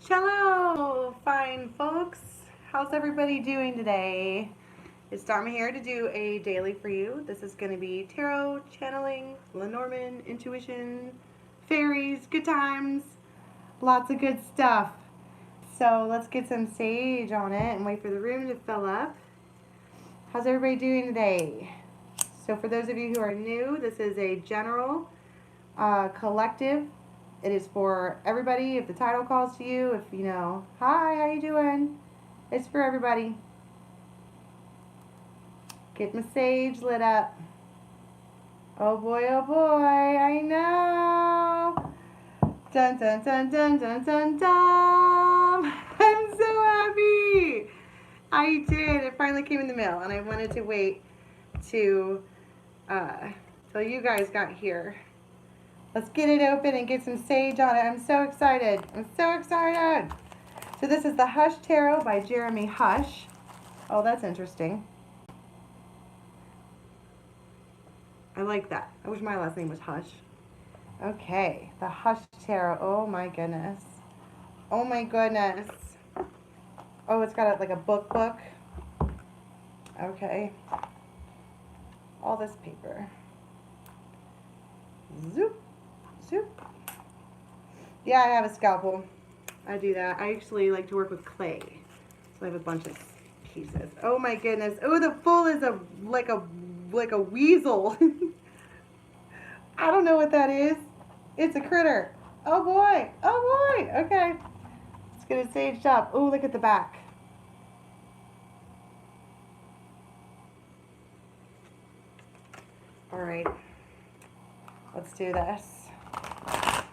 Hello, fine folks. How's everybody doing today? It's Dharma here to do a daily for you. This is going to be tarot, channeling, Lenormand, intuition, fairies, good times, lots of good stuff. So let's get some sage on it and wait for the room to fill up. How's everybody doing today? So for those of you who are new, this is a general collective. It is for everybody. If the title calls to you, if you know, hi, how you doing? It's for everybody. Get my sage lit up. Oh boy, I know. Dun dun dun dun dun dun dun. I'm so happy. I did. It finally came in the mail, and I wanted to wait to till you guys got here. Let's get it open and get some sage on it. I'm so excited. I'm so excited. So this is the Hush Tarot by Jeremy Hush. Oh, that's interesting. I like that. I wish my last name was Hush. Okay, the Hush Tarot. Oh my goodness. Oh my goodness. Oh, it's got like a book. Okay. All this paper. Zoop. Zoop. Yeah, I have a scalpel. I do that. I actually like to work with clay. So I have a bunch of pieces. Oh my goodness. Oh, the full is like a weasel. I don't know what that is. It's a critter. Oh boy. Oh boy. Okay. Let's get it saged up. Oh, look at the back. All right. Let's do this.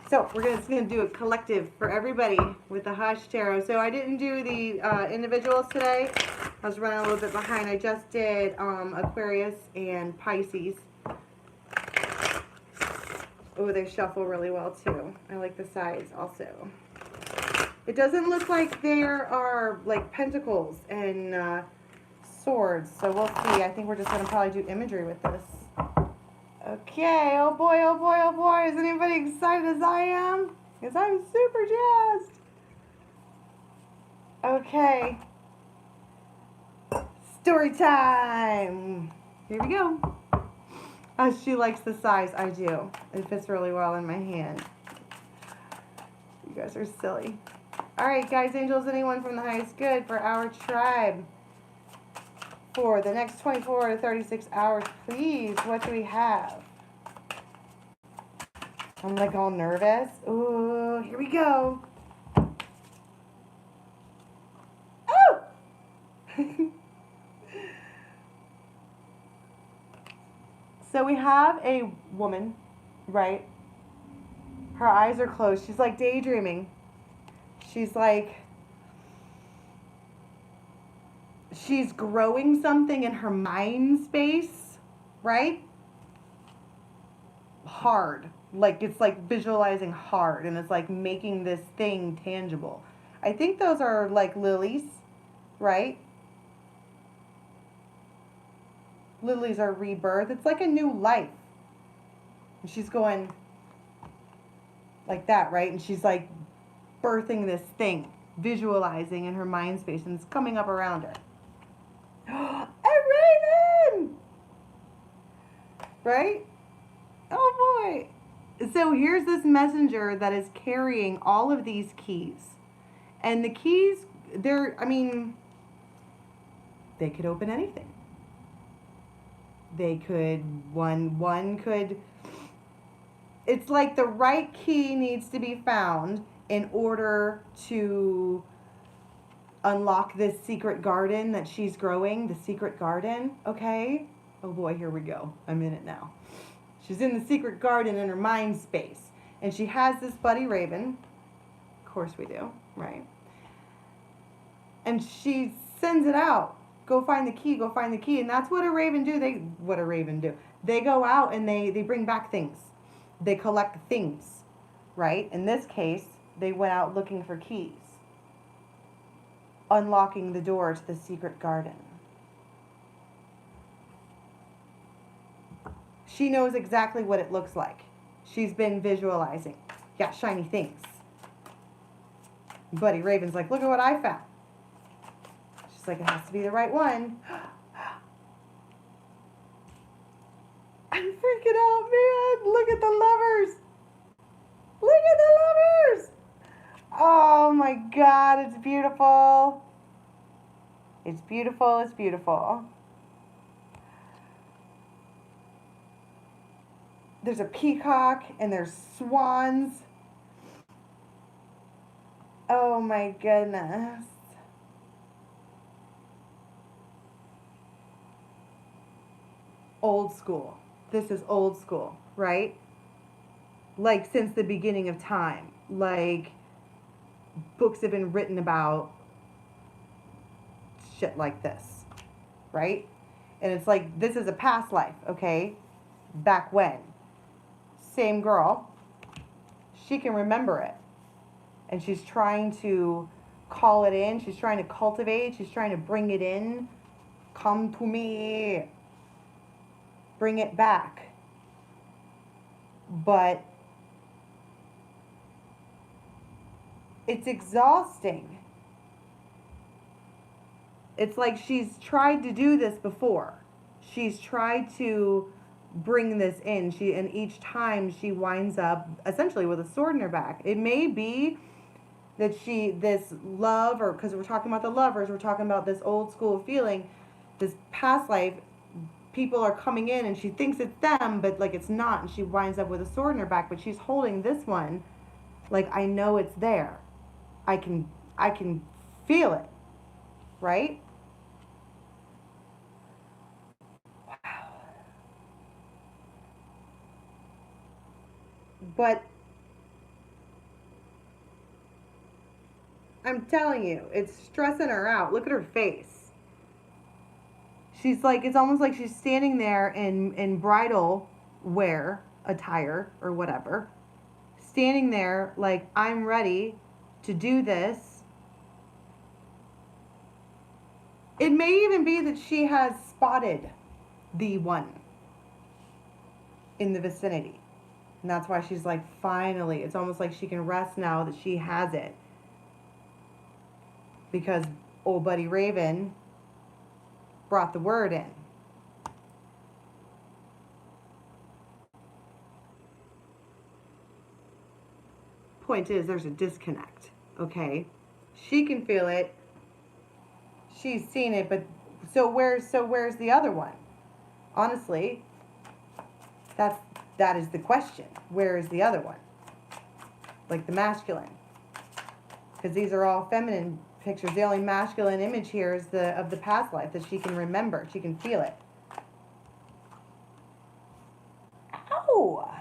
So we're gonna do a collective for everybody with the Hush Tarot. So I didn't do the individuals today. I was running a little bit behind. I just did Aquarius and Pisces. Oh, they shuffle really well too. I like the size also. It doesn't look like there are like pentacles and swords. So we'll see. I think we're just gonna probably do imagery with this. Okay, oh boy, is anybody excited as I am? Because I'm super jazzed. Okay. Story time. Here we go. She likes the size. I do. It fits really well in my hand. You guys are silly. Alright, guys, angels, anyone from the highest good for our tribe? For the next 24 to 36 hours, please. What do we have? I'm like all nervous. Ooh, here we go. Oh! So we have a woman, right? Her eyes are closed. She's like daydreaming. She's like, she's growing something in her mind space, right? Hard. Like it's like visualizing hard, and it's like making this thing tangible. I think those are like lilies, right? Lilies are rebirth. It's like a new life. And she's going like that, right? And she's like birthing this thing, visualizing in her mind space, and it's coming up around her. A raven! Right? Oh boy. So here's this messenger that is carrying all of these keys. And the keys, I mean, they could open anything. They could, one could, it's like the right key needs to be found in order to unlock this secret garden that she's growing, the secret garden, okay? Oh boy, here we go. I'm in it now. She's in the secret garden in her mind space. And she has this buddy raven. Of course we do, right? And she sends it out. Go find the key, go find the key. And that's what a raven do. They go out and they bring back things. They collect things, right? In this case, they went out looking for keys. Unlocking the door to the secret garden. She knows exactly what it looks like. She's been visualizing. Yeah, shiny things. Buddy Raven's like, look at what I found. She's like, it has to be the right one. I'm freaking out, man. Look at the lovers. Look at the lovers. Oh my God, it's beautiful. It's beautiful, it's beautiful. There's a peacock and there's swans. Oh my goodness. Old school. This is old school, right? Like since the beginning of time. Like books have been written about shit like this, right? And it's like, this is a past life, okay? Back when. Same girl. She can remember it. And she's trying to call it in. She's trying to cultivate. She's trying to bring it in. Come to me. Bring it back. But it's exhausting. It's like she's tried to do this before. She's tried to bring this in. And each time she winds up essentially with a sword in her back. It may be that this love, or because we're talking about the lovers, we're talking about this old school feeling, this past life, people are coming in and she thinks it's them, but like it's not, and she winds up with a sword in her back, but she's holding this one like, I know it's there. I can feel it, right? Wow. But I'm telling you, it's stressing her out. Look at her face. She's like, it's almost like she's standing there in bridal wear, attire, or whatever. Standing there like, I'm ready to do this. It may even be that she has spotted the one in the vicinity. And that's why she's like, finally, it's almost like she can rest now that she has it. Because old buddy Raven brought the word in. Point is, there's a disconnect, okay? She can feel it. She's seen it, but so where's the other one? Honestly, that is the question. Where is the other one? Like the masculine. Because these are all feminine pictures. The only masculine image here is of the past life that she can remember. She can feel it. Ow!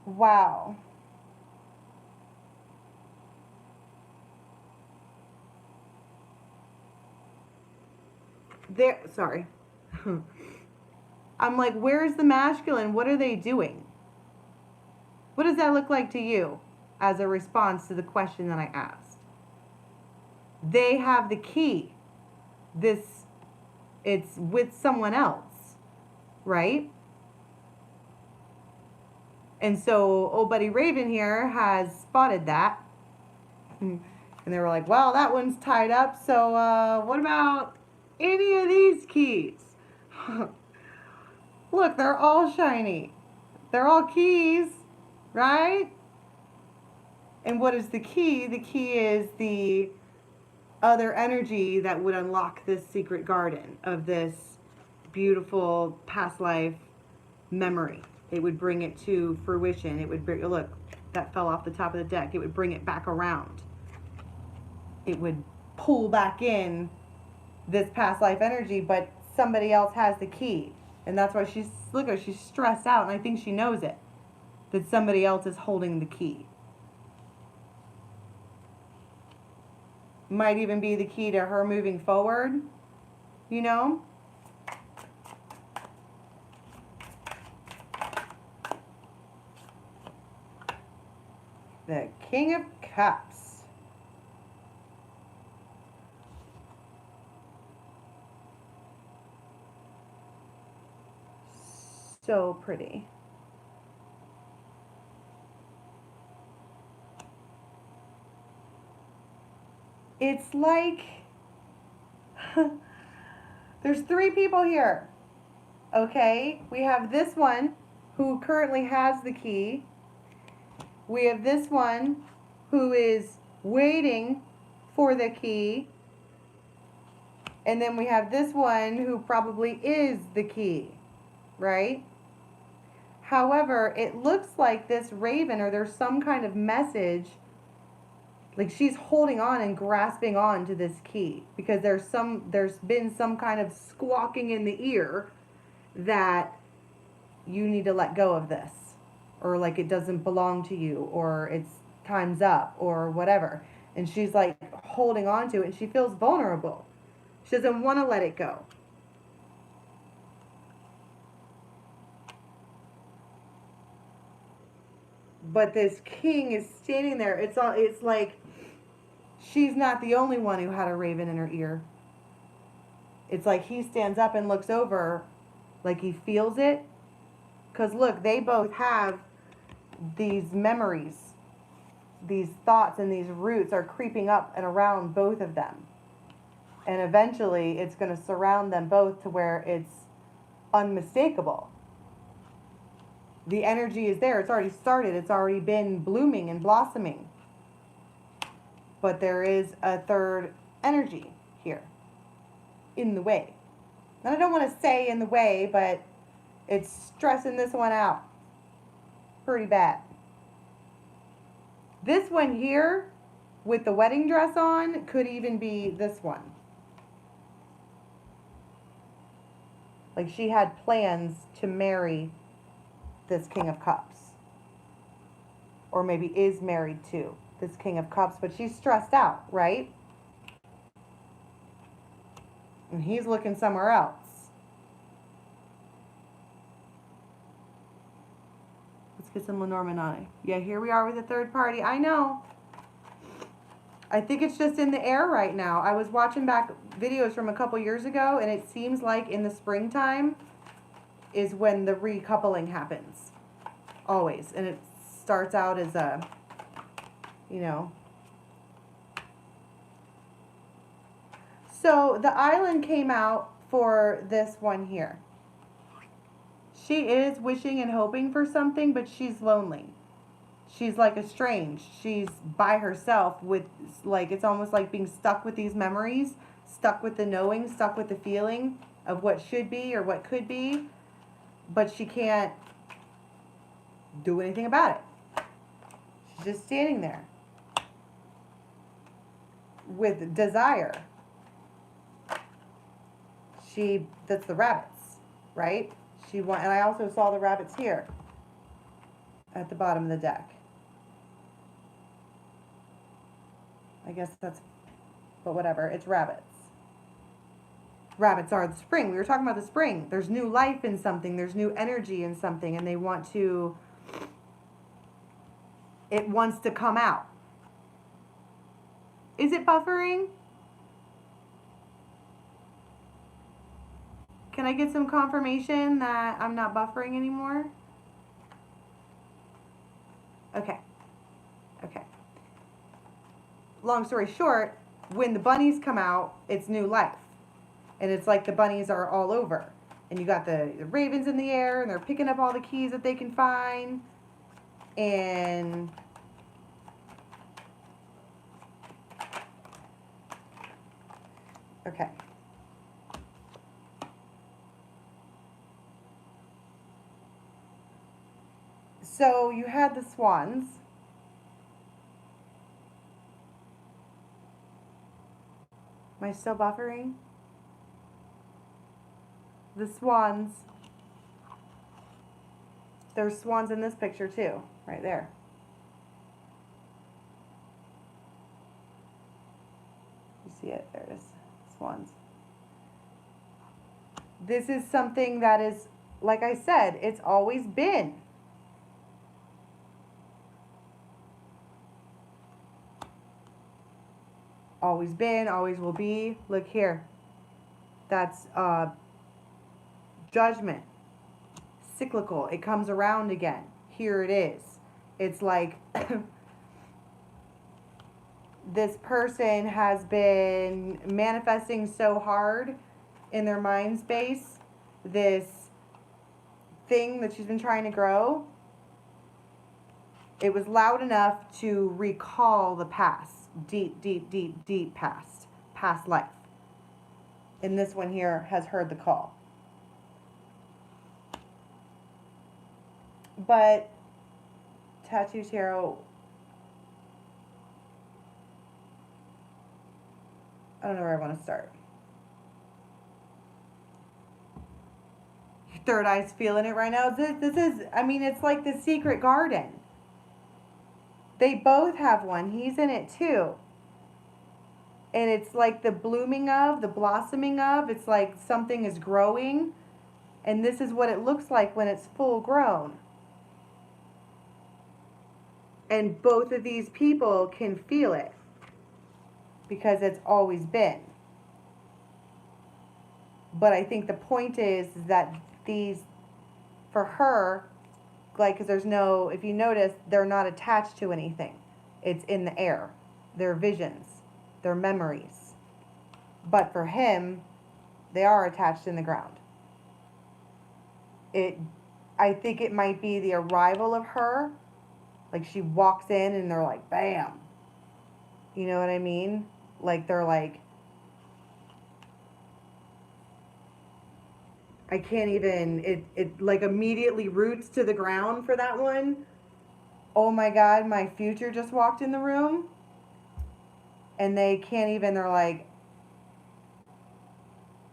Wow. Sorry. I'm like, where's the masculine? What are they doing? What does that look like to you as a response to the question that I asked? They have the key. It's with someone else, right? And so old buddy Raven here has spotted that. And they were like, well, that one's tied up. So what about any of these keys? Look, they're all shiny. They're all keys, right? And what is the key? The key is the other energy that would unlock this secret garden of this beautiful past life memory. It would bring it to fruition. It would bring, look, that fell off the top of the deck. It would bring it back around. It would pull back in this past life energy, but somebody else has the key. And that's why look at her, she's stressed out, and I think she knows it, that somebody else is holding the key. Might even be the key to her moving forward, you know? The King of Cups. So pretty. It's like there's three people here. Okay, we have this one who currently has the key. We have this one who is waiting for the key. And then we have this one who probably is the key, right? However, it looks like this raven, or there's some kind of message, like she's holding on and grasping on to this key because there's been some kind of squawking in the ear that you need to let go of this, or like it doesn't belong to you, or it's time's up, or whatever. And she's like holding on to it, and she feels vulnerable. She doesn't want to let it go. But this king is standing there. It's like she's not the only one who had a raven in her ear. It's like he stands up and looks over like he feels it. Because look, they both have these memories. These thoughts and these roots are creeping up and around both of them. And eventually it's going to surround them both to where it's unmistakable. The energy is there. It's already started. It's already been blooming and blossoming. But there is a third energy here in the way. And I don't want to say in the way, but it's stressing this one out pretty bad. This one here with the wedding dress on could even be this one. Like she had plans to marry this King of Cups. Or maybe is married to this King of Cups, but she's stressed out, right? And he's looking somewhere else. Let's get some Lenormand on it. Yeah, here we are with a third party. I know. I think it's just in the air right now. I was watching back videos from a couple years ago, and it seems like in the springtime is when the recoupling happens. Always. And it starts out as a, you know. So the island came out for this one here. She is wishing and hoping for something, but she's lonely. She's like estranged. She's by herself with, like, it's almost like being stuck with these memories, stuck with the knowing, stuck with the feeling of what should be or what could be, but she can't do anything about it. She's just standing there with desire. That's the rabbits, right? And I also saw the rabbits here at the bottom of the deck. I guess but whatever, it's rabbits. Rabbits are the spring. We were talking about the spring. There's new life in something. There's new energy in something, and it wants to come out. Is it buffering? Can I get some confirmation that I'm not buffering anymore? Okay. Okay. Long story short, when the bunnies come out, it's new life. And it's like the bunnies are all over. And you got the ravens in the air, and they're picking up all the keys that they can find. And okay. So you had the swans. Am I still buffering? The swans. There's swans in this picture too, right there. You see it? There it is. Swans. This is something that is, like I said, it's always been. Always been, always will be. Look here. That's judgment. Cyclical. It comes around again. Here it is. It's like this person has been manifesting so hard in their mind space this thing that she's been trying to grow. It was loud enough to recall the past, deep past life. And this one here has heard the call. But Tattoo Tarot, I don't know where I want to start. Your third eye's feeling it right now. This is, I mean, it's like the secret garden. They both have one. He's in it too. And it's like the blooming of, the blossoming of, it's like something is growing. And this is what it looks like when it's full grown. And both of these people can feel it because it's always been. But I think the point is that these, for her, like, because there's no, if you notice, they're not attached to anything. It's in the air. They're visions. They're memories. But for him, they are attached in the ground. I think it might be the arrival of her. Like, she walks in and they're like, bam. You know what I mean? Like, they're like, I can't even, it like immediately roots to the ground for that one. Oh my God, my future just walked in the room. And they can't even, they're like,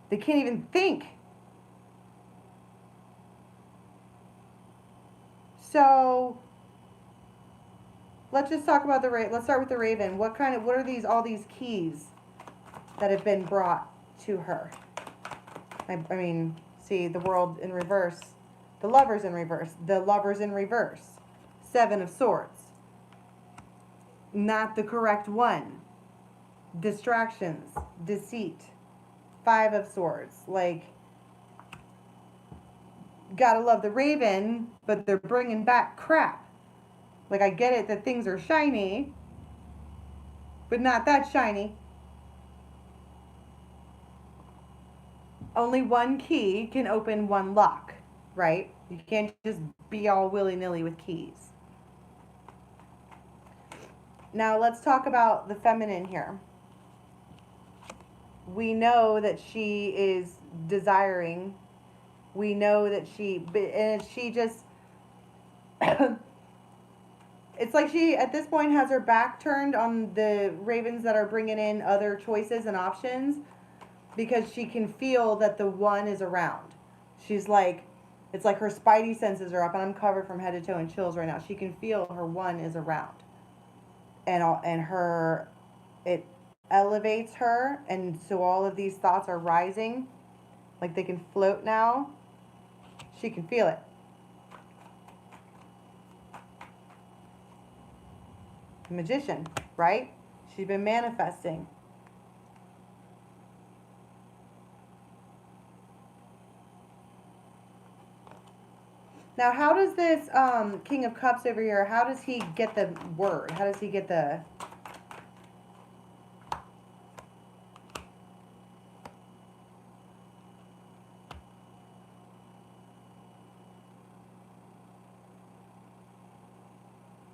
they can't even think. So, let's just talk about let's start with the Raven. What are these, all these keys that have been brought to her? I mean, see, the World in reverse, the Lovers in reverse, the Lovers in reverse, Seven of Swords. Not the correct one. Distractions, deceit, Five of Swords. Like, gotta love the Raven, but they're bringing back crap. Like, I get it that things are shiny, but not that shiny. Only one key can open one lock, right? You can't just be all willy-nilly with keys. Now, let's talk about the feminine here. We know that she is desiring. We know that she just, it's like she, at this point, has her back turned on the Ravens that are bringing in other choices and options because she can feel that the one is around. She's like, it's like her spidey senses are up, and I'm covered from head to toe in chills right now. She can feel her one is around. And her, it elevates her, and so all of these thoughts are rising, like they can float now. She can feel it. Magician, right? She's been manifesting. Now, how does this King of Cups over here, how does he get the word? How does he get the...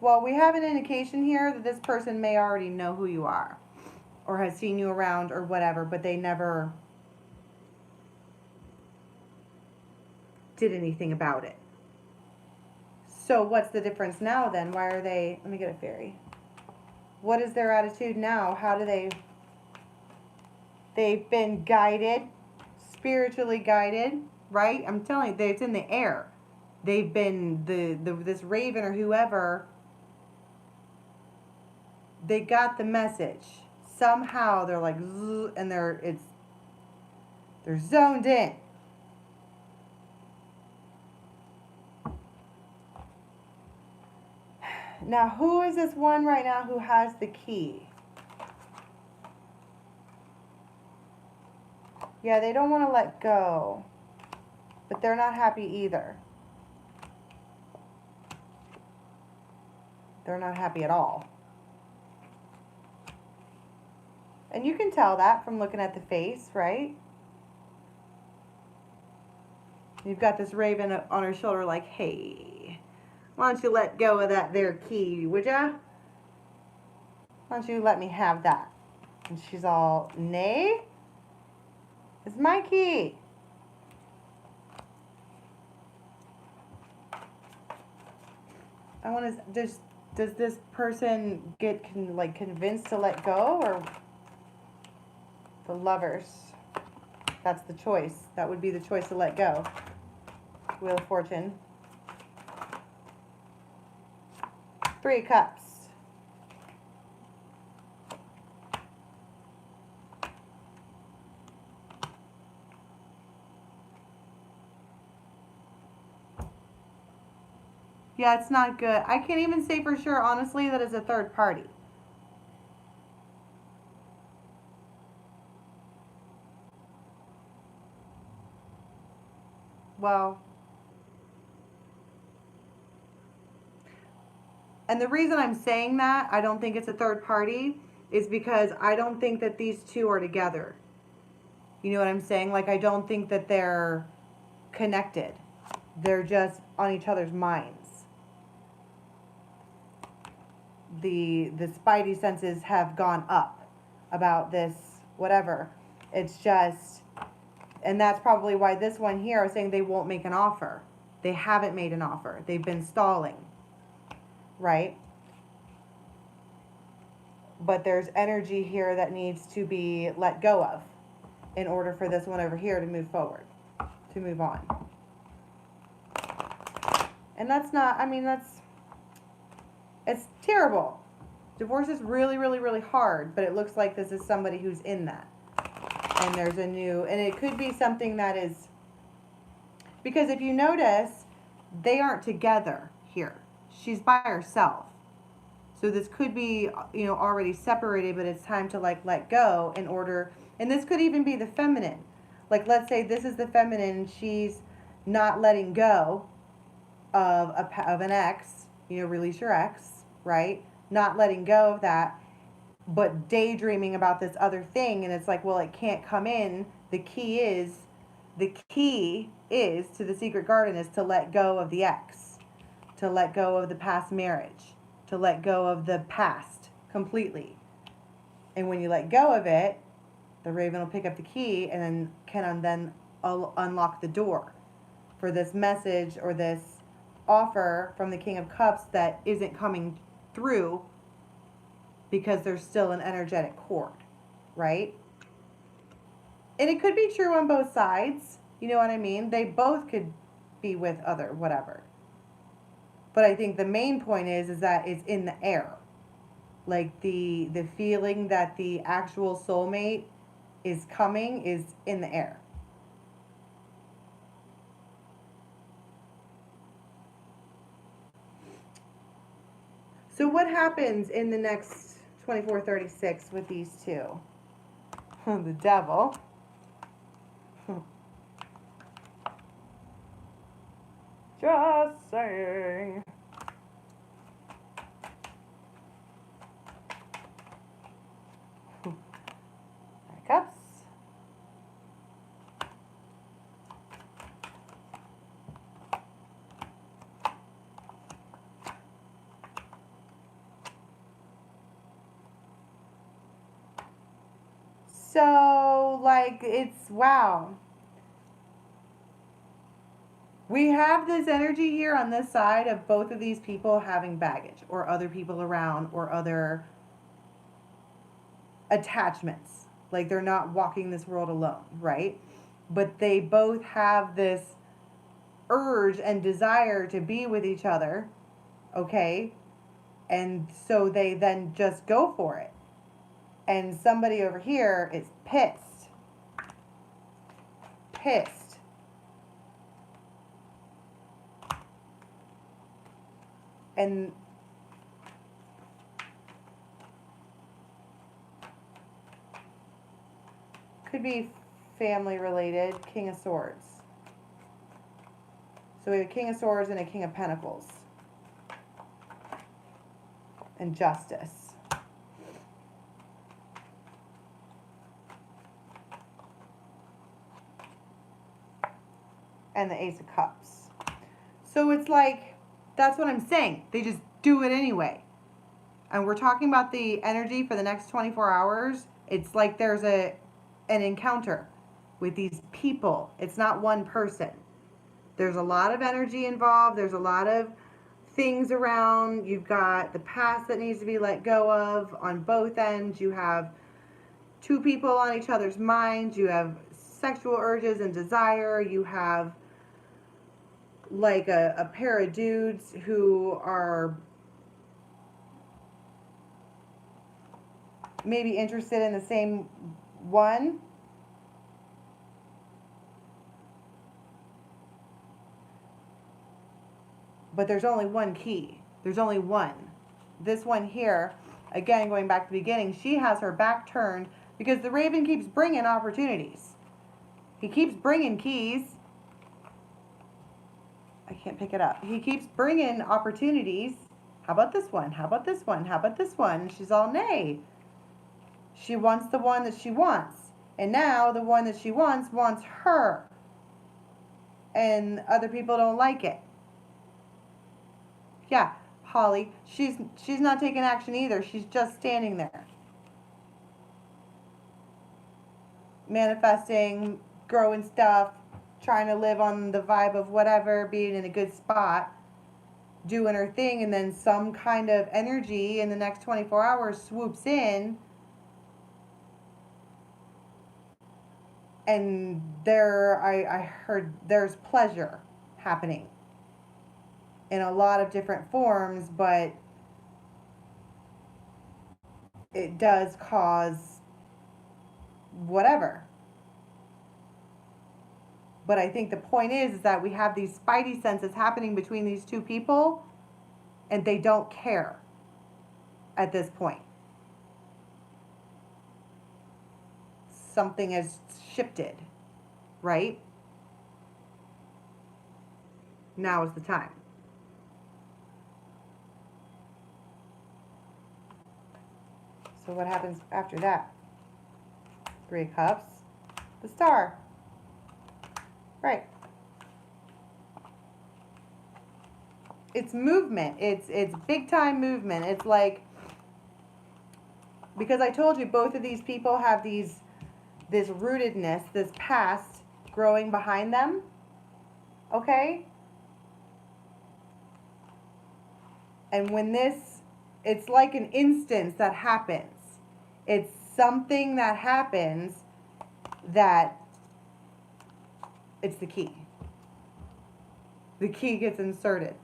Well, we have an indication here that this person may already know who you are or has seen you around or whatever, but they never did anything about it. So what's the difference now then? Why are they... Let me get a fairy. What is their attitude now? How do they... They've been guided, spiritually guided, right? I'm telling you, it's in the air. They've been, this Raven or whoever... They got the message. Somehow they're like, and they're zoned in. Now, who is this one right now who has the key? Yeah, they don't want to let go, but they're not happy either. They're not happy at all. And you can tell that from looking at the face, right? You've got this raven on her shoulder like, hey, why don't you let go of that there key, would ya? Why don't you let me have that? And she's all, nay, it's my key. I want to, does this person get convinced to let go, or the Lovers? That's the choice. That would be the choice to let go. Wheel of Fortune. 3 of Cups. Yeah, it's not good. I can't even say for sure, honestly, that it's a third party. Well, and the reason I'm saying that I don't think it's a third party is because I don't think that these two are together. You know what I'm saying? Like, I don't think that they're connected. They're just on each other's minds. The spidey senses have gone up about this, whatever. It's just, and that's probably why this one here, I was saying they won't make an offer. They haven't made an offer. They've been stalling, right? But there's energy here that needs to be let go of in order for this one over here to move forward, to move on. And that's not, I mean, it's terrible. Divorce is really, really, really hard, but it looks like this is somebody who's in that. And there's a new, and it could be something that is, because if you notice, they aren't together here. She's by herself. So this could be, you know, already separated, but it's time to like let go in order, and this could even be the feminine. Like, let's say this is the feminine and she's not letting go of an ex, you know, release your ex, right? Not letting go of that, but daydreaming about this other thing, and it's like, well, it can't come in. The key is to the secret garden is to let go of the ex, to let go of the past marriage, to let go of the past completely. And when you let go of it, the raven will pick up the key and then can unlock the door for this message or this offer from the King of Cups that isn't coming through because there's still an energetic cord, right? And it could be true on both sides. You know what I mean? They both could be with other whatever. But I think the main point is that it's in the air. Like the feeling that the actual soulmate is coming is in the air. So what happens in the next 24-36 with these two? The devil. Just saying. Cups. So, like, it's, wow. We have this energy here on this side of both of these people having baggage or other people around or other attachments. Like, they're not walking this world alone, right? But they both have this urge and desire to be with each other, okay? And so they then just go for it. And somebody over here is pissed. Pissed. And could be family related. King of Swords. So we have a King of Swords and a King of Pentacles. And Justice. and the Ace of Cups. So it's like, that's what I'm saying. They just do it anyway. And we're talking about the energy for the next 24 hours. It's like there's an encounter with these people. It's not one person. There's a lot of energy involved. There's a lot of things around. You've got the past that needs to be let go of on both ends. You have two people on each other's minds. You have sexual urges and desire. You have like a pair of dudes who are maybe interested in the same one. But there's only one key. There's only one. This one here, again, going back to the beginning, she has her back turned because the Raven keeps bringing opportunities. He keeps bringing keys. I can't pick it up. He keeps bringing opportunities. How about this one? How about this one? How about this one? She's all nay. She wants the one that she wants. And now the one that she wants her. And other people don't like it. Yeah, Holly, she's not taking action either. She's just standing there. Manifesting, growing stuff, trying to live on the vibe of whatever, being in a good spot, doing her thing, and then some kind of energy in the next 24 hours swoops in, and I heard there's pleasure happening in a lot of different forms, but it does cause whatever. But I think the point is that we have these spidey senses happening between these two people, and they don't care at this point. Something has shifted, right? Now is the time. So what happens after that? 3 of Cups, the Star. Right. It's movement. It's big time movement. It's like, because I told you both of these people have this rootedness, this past growing behind them. Okay? And when it's like an instance that happens. It's something that happens that it's the key. The key gets inserted.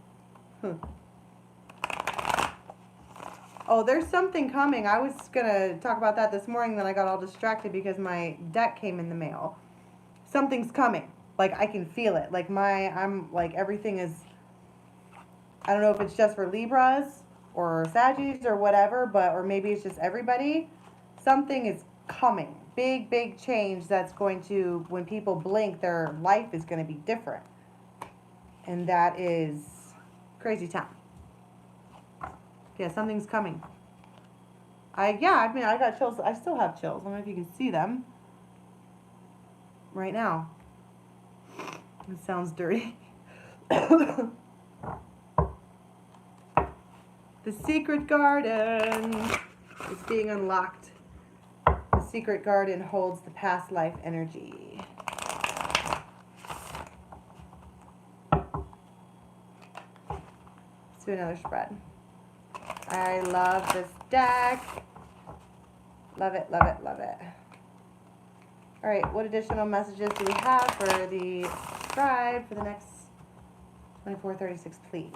Oh, there's something coming. I was going to talk about that this morning, then I got all distracted because my deck came in the mail. Something's coming. Like, I can feel it. Like, I'm like, everything is, I don't know if it's just for Libras or Saggies or whatever, or maybe it's just everybody. Something is coming. Big, big change that's going to, when people blink, their life is going to be different. And that is crazy time. Yeah, something's coming. I got chills. I still have chills. I don't know if you can see them right now. It sounds dirty. The secret garden is being unlocked. The secret garden holds the past life energy. Let's do another spread. I love this deck. Love it, love it, love it. All right, what additional messages do we have for the scribe for the next 2436, please?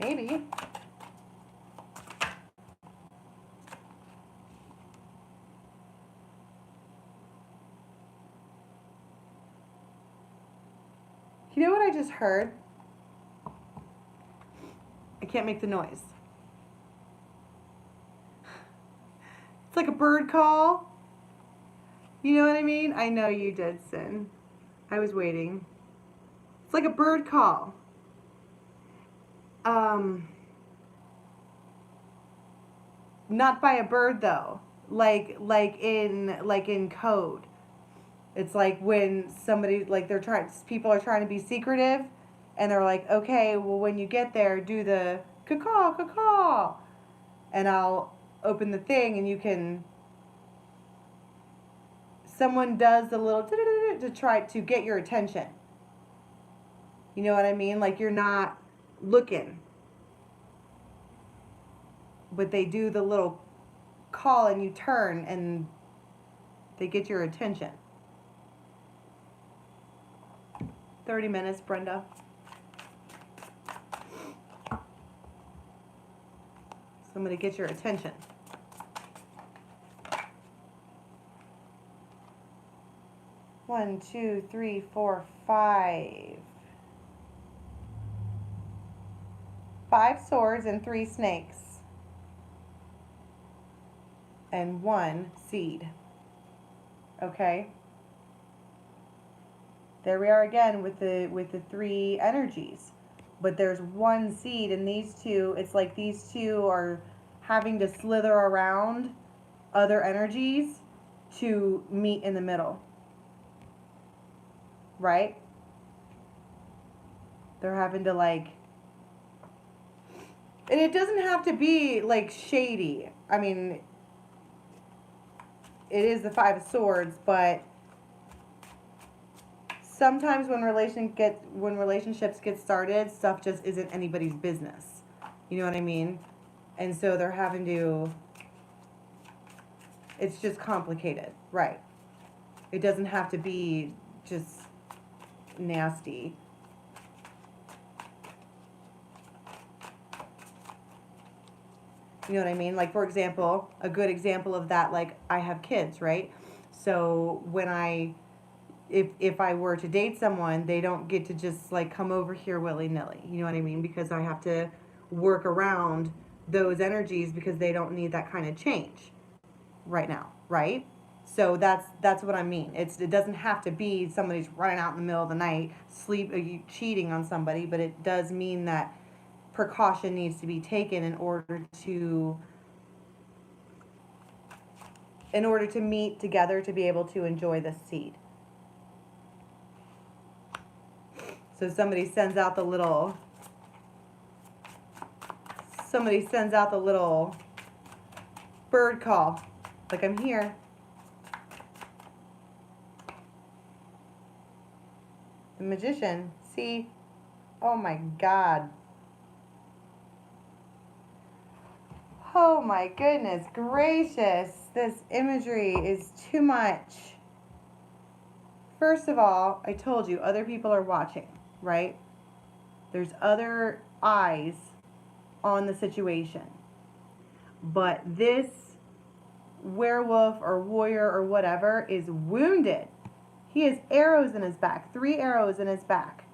Maybe. You know what I just heard? I can't make the noise. It's like a bird call. You know what I mean? I know you did, Sin. I was waiting. It's like a bird call. Not by a bird though. Like in code. It's like when somebody, like people are trying to be secretive, and they're like, okay, well when you get there, do the caw caw, and I'll open the thing, and you can. Someone does the little to try to get your attention. You know what I mean? Like you're not looking, but they do the little call, and you turn, and they get your attention. 30 minutes, Brenda. Somebody get your attention. One, two, three, four, five. 5 swords and 3 snakes. And 1 seed. Okay? There we are again with the 3 energies. But there's 1 seed, and these two, it's like these two are having to slither around other energies to meet in the middle. Right? They're having to like, and it doesn't have to be like shady. I mean, it is the 5 of swords, but sometimes when relationships get started, stuff just isn't anybody's business. You know what I mean? And so they're having to, it's just complicated, right? It doesn't have to be just nasty. You know what I mean? Like, for example, a good example of that, like, I have kids, right? So when if I were to date someone, they don't get to just, like, come over here willy-nilly. You know what I mean? Because I have to work around those energies because they don't need that kind of change right now, right? So that's what I mean. It doesn't have to be somebody's running out in the middle of the night, cheating on somebody, but it does mean that precaution needs to be taken in order to meet together to be able to enjoy the seed. So somebody sends out the little bird call, like, I'm here. The Magician, see? Oh my God. Oh my goodness gracious. This imagery is too much. First of all, I told you, other people are watching, right? There's other eyes on the situation. But this werewolf or warrior or whatever is wounded. He has arrows in his back, 3 arrows in his back.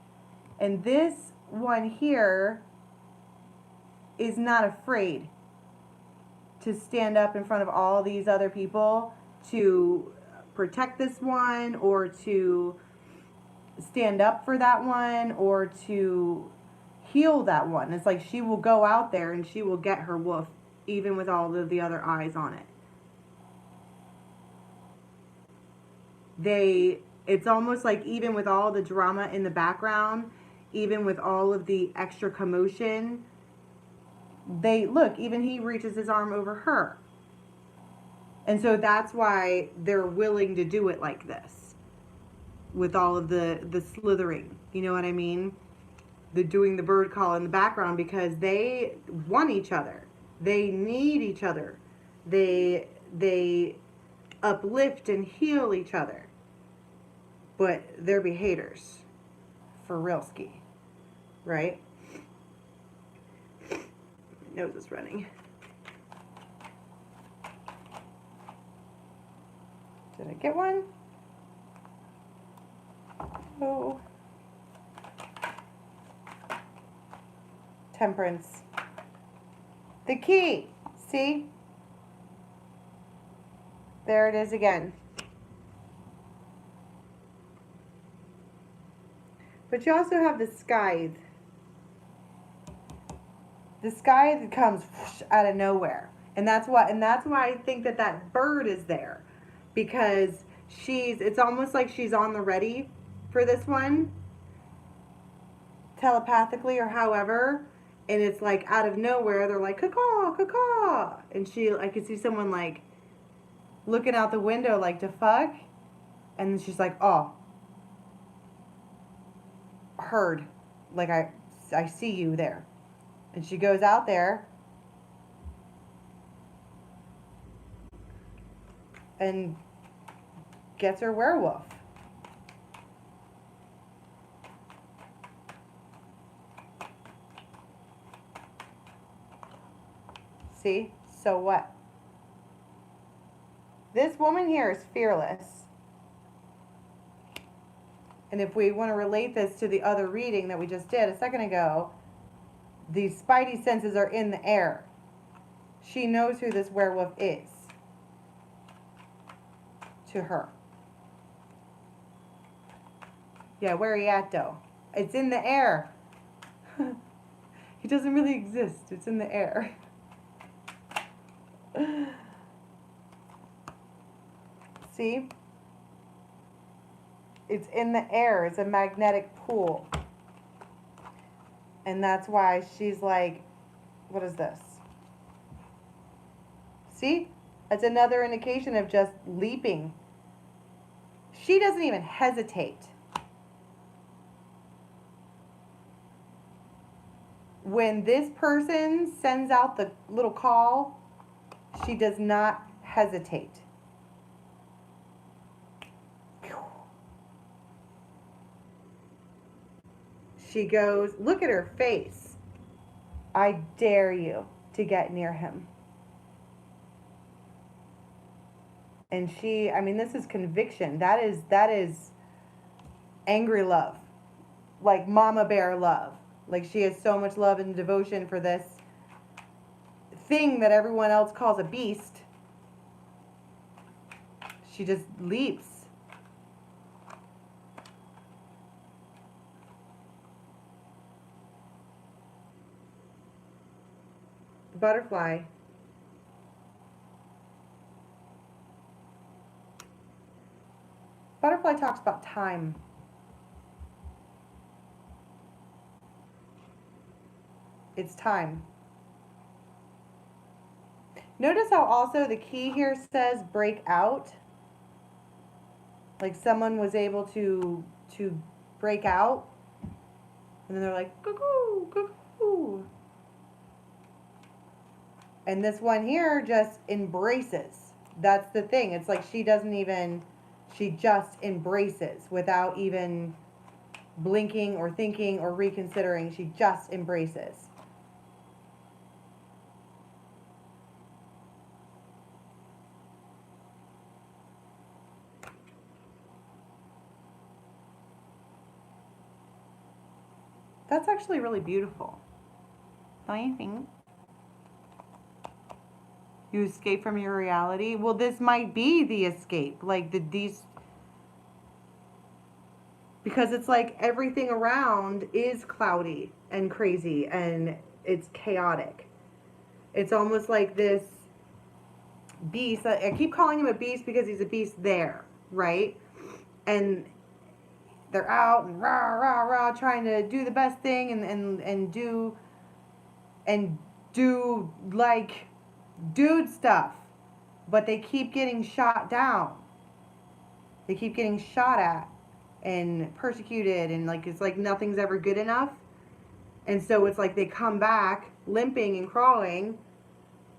And this one here is not afraid to stand up in front of all these other people to protect this one, or to stand up for that one, or to heal that one. It's like she will go out there and she will get her wolf, even with all of the other eyes on it. It's almost like, even with all the drama in the background, even with all of the extra commotion, even he reaches his arm over her. And so that's why they're willing to do it like this, with all of the slithering. You know what I mean? The doing the bird call in the background, because they want each other. They need each other. They uplift and heal each other. But they're be haters. For real ski. Right? Nose is running. Did I get one? Oh. Temperance. The key. See? There it is again. But you also have the scythe. The scythe comes out of nowhere. And that's why I think that that bird is there, because it's almost like she's on the ready for this one, telepathically or however, and it's like out of nowhere they're like caw caw, and I could see someone like looking out the window like to fuck, and then she's like, oh, heard, like I see you there, and she goes out there and gets her werewolf. See? So what? This woman here is fearless. And if we want to relate this to the other reading that we just did a second ago, these spidey senses are in the air. She knows who this werewolf is to her. Yeah, where are you at though? It's in the air. He doesn't really exist. It's in the air. See? It's in the air. It's a magnetic pool. And that's why she's like, what is this? See? That's another indication of just leaping. She doesn't even hesitate. When this person sends out the little call, she does not hesitate. She goes, look at her face. I dare you to get near him. And I mean, this is conviction. That is angry love. Like mama bear love. Like she has so much love and devotion for this thing that everyone else calls a beast. She just leaps. The butterfly. Butterfly talks about time. It's time. Notice how also the key here says break out. Like someone was able to break out. And then they're like, cuckoo, cuckoo. And this one here just embraces. That's the thing. It's like she just embraces without even blinking or thinking or reconsidering. She just embraces. That's actually really beautiful. Don't you think? You escape from your reality. Well, this might be the escape. Like these, because it's like everything around is cloudy and crazy and it's chaotic. It's almost like this beast. I keep calling him a beast because he's a beast there, right? And they're out and rah rah rah trying to do the best thing and do like dude stuff, but they keep getting shot down. They keep getting shot at and persecuted, and like it's like nothing's ever good enough. And so it's like they come back limping and crawling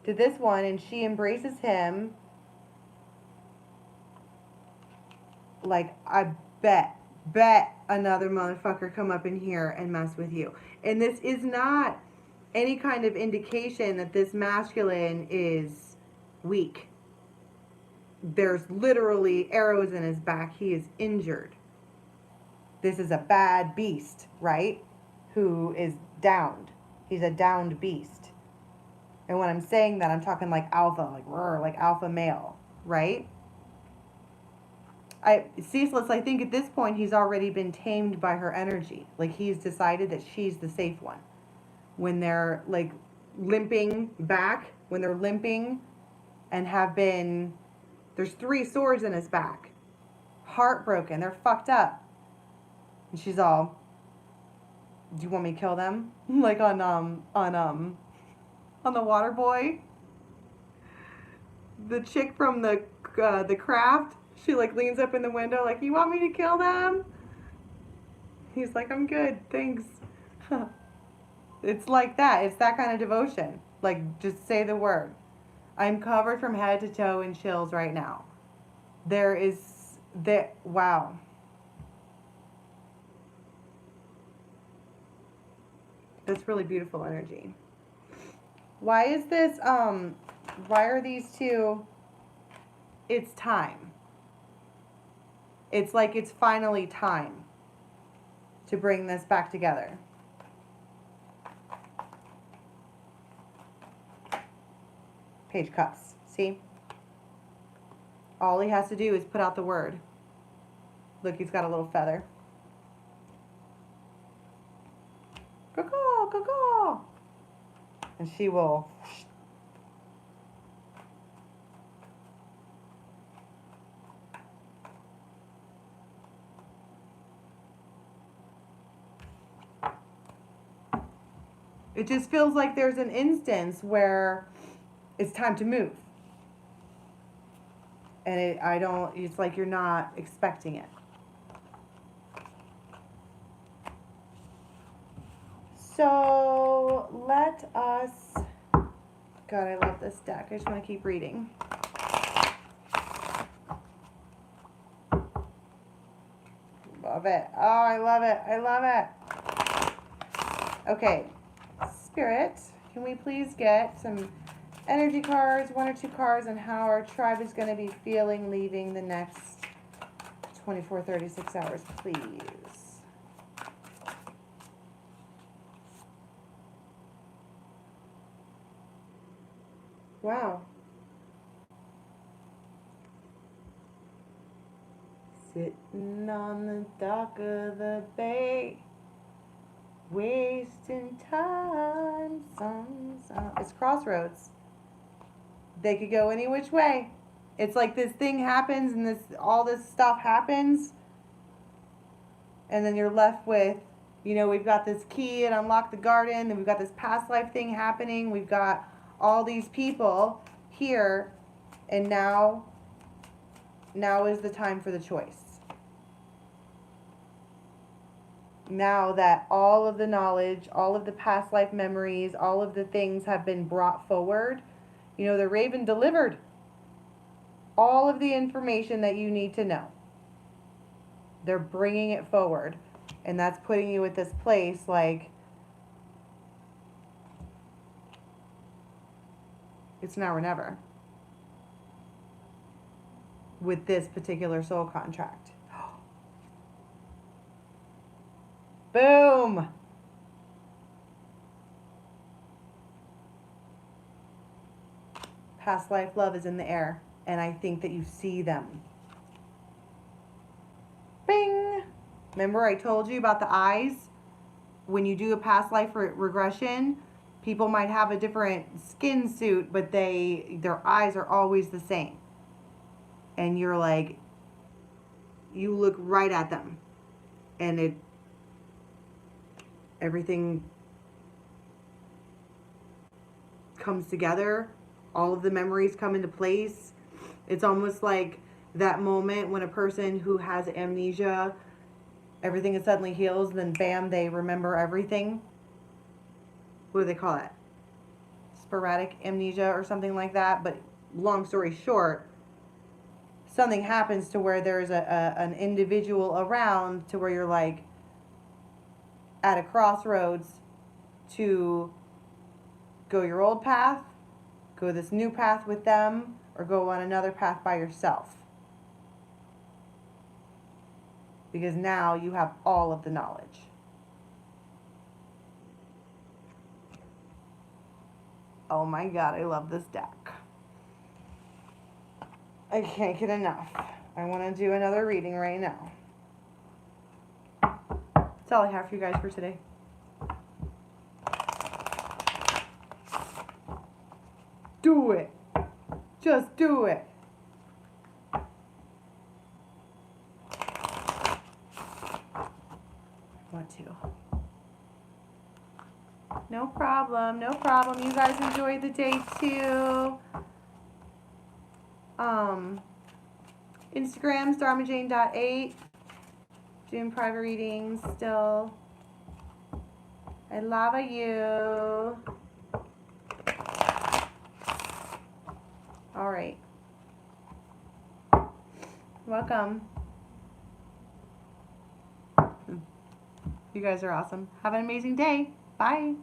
to this one, and she embraces him. Like, I bet another motherfucker come up in here and mess with you. And this is not any kind of indication that this masculine is weak. There's literally arrows in his back. He is injured. This is a bad beast, right? Who is downed. He's a downed beast. And when I'm saying that, I'm talking like alpha, like roar, like alpha male, right? Ceaseless, I think at this point he's already been tamed by her energy. Like he's decided that she's the safe one. When they're like limping back, when they're limping and have been, there's 3 swords in his back. Heartbroken, they're fucked up. And she's all, do you want me to kill them? Like on the Water Boy. The chick from the Craft, she like leans up in the window like, you want me to kill them? He's like, I'm good, thanks. It's like that. It's that kind of devotion. Like, just say the word. I'm covered from head to toe in chills right now. Wow. That's really beautiful energy. Why is this, why are these two, it's time. It's like it's finally time to bring this back together. Page Cups, see? All he has to do is put out the word. Look, he's got a little feather. Caw-caw, caw-caw. And she will. It just feels like there's an instance where it's time to move. And it's like you're not expecting it. So let us, God, I love this deck. I just want to keep reading. Love it. Oh, I love it. I love it. Okay. Spirit, can we please get some energy cards, 1 or 2 cards on how our tribe is going to be feeling leaving the next 24, 36 hours, please. Wow. Sitting on the dock of the bay, wasting time, it's crossroads. They could go any which way. It's like this thing happens and all this stuff happens, and then you're left with, we've got this key and unlock the garden, and we've got this past life thing happening. We've got all these people here, and now is the time for the choice. Now that all of the knowledge, all of the past life memories, all of the things have been brought forward, the Raven delivered all of the information that you need to know. They're bringing it forward. And that's putting you at this place like, it's now or never with this particular soul contract. Boom. Past life love is in the air, and I think that you see them. Bing. Remember I told you about the eyes? When you do a past life regression, people might have a different skin suit, but their eyes are always the same. And you're like, you look right at them, and everything comes together. All of the memories come into place. It's almost like that moment when a person who has amnesia, everything is suddenly heals, then bam, they remember everything. What do they call it? Sporadic amnesia or something like that. But long story short, something happens to where there's an individual around to where you're like at a crossroads to go your old path, go this new path with them, or go on another path by yourself. Because now you have all of the knowledge. Oh my God, I love this deck. I can't get enough. I want to do another reading right now. That's all I have for you guys for today. Do it. Just do it. Want to. No problem. No problem. You guys enjoy the day too. Instagram's dharmajane.8. Doing private readings still. I love you. All right. Welcome. You guys are awesome. Have an amazing day. Bye.